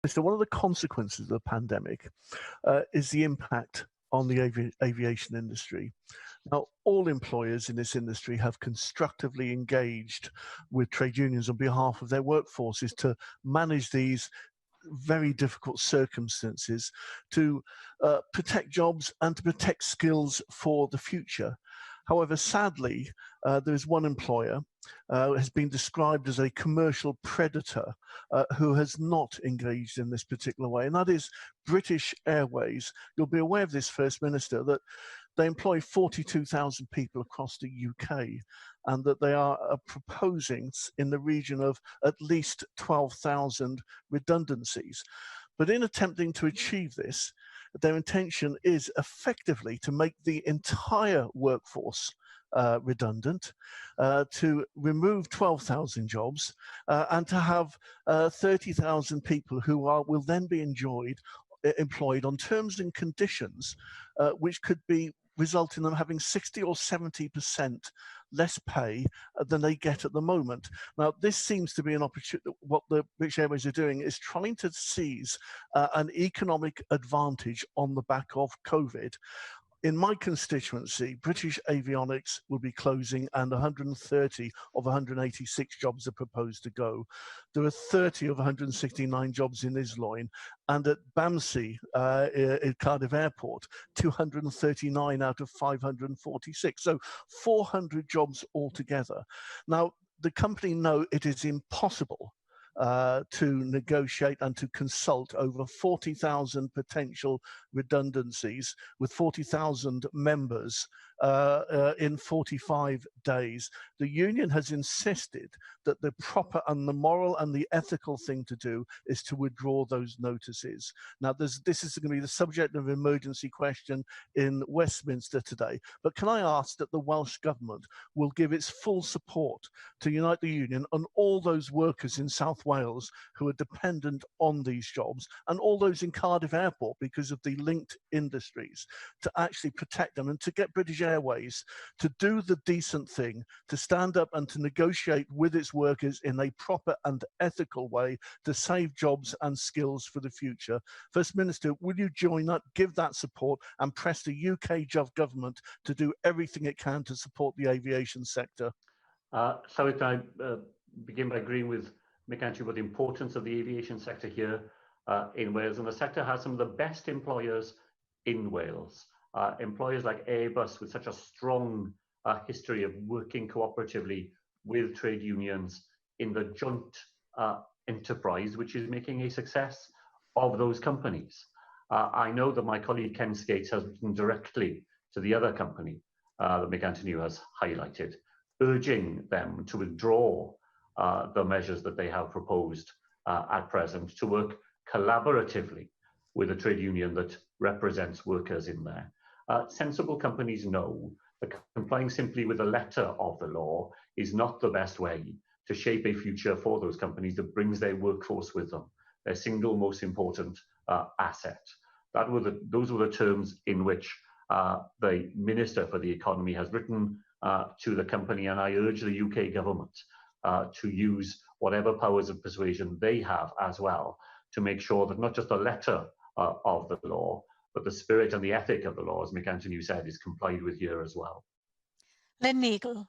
So one of the consequences of the pandemic is the impact on the aviation industry. Now, all employers in this industry have constructively engaged with trade unions on behalf of their workforces to manage these very difficult circumstances, to protect jobs and to protect skills for the future. However, sadly, there is one employer has been described as a commercial predator who has not engaged in this particular way, and that is British Airways. You'll be aware of this, First Minister, that they employ 42,000 people across the UK, and that they are proposing in the region of at least 12,000 redundancies. But in attempting to achieve this, their intention is effectively to make the entire workforce redundant, to remove 12,000 jobs, and to have 30,000 people who will then be employed on terms and conditions which could result in them having 60 or 70% less pay than they get at the moment. Now, this seems to be an opportunity. What the British Airways are doing is trying to seize an economic advantage on the back of COVID. In my constituency, British Avionics will be closing, and 130 of 186 jobs are proposed to go. There are 30 of 169 jobs in Isloin, and at Bamsey, at Cardiff Airport, 239 out of 546. So 400 jobs altogether. Now, the company know it is impossible to negotiate and to consult over 40,000 potential redundancies with 40,000 members in 45 days. The union has insisted that the proper and the moral and the ethical thing to do is to withdraw those notices. Now, this is going to be the subject of an emergency question in Westminster today. But can I ask that the Welsh Government will give its full support to unite the union and all those workers in South Wales who are dependent on these jobs, and all those in Cardiff Airport because of the linked industries, to actually protect them, and to get British Airways to do the decent thing, to stand up and to negotiate with its workers in a proper and ethical way to save jobs and skills for the future. First Minister, will you join that, give that support, and press the UK government to do everything it can to support the aviation sector? So I begin by agreeing with Mick Antoniw about the importance of the aviation sector here in Wales, and the sector has some of the best employers in Wales. Employers like Airbus, with such a strong history of working cooperatively with trade unions in the joint enterprise, which is making a success of those companies. I know that my colleague Ken Skates has written directly to the other company that Mick Antoniw has highlighted, urging them to withdraw the measures that they have proposed at present, to work collaboratively with a trade union that represents workers in there. Sensible companies know that complying simply with the letter of the law is not the best way to shape a future for those companies that brings their workforce with them, their single most important asset. Those were the terms in which the Minister for the Economy has written to the company, and I urge the UK government to use whatever powers of persuasion they have as well to make sure that not just the letter of the law, but the spirit and the ethic of the law, as Mick Antoniw said, is complied with here as well. Lynn Neagle.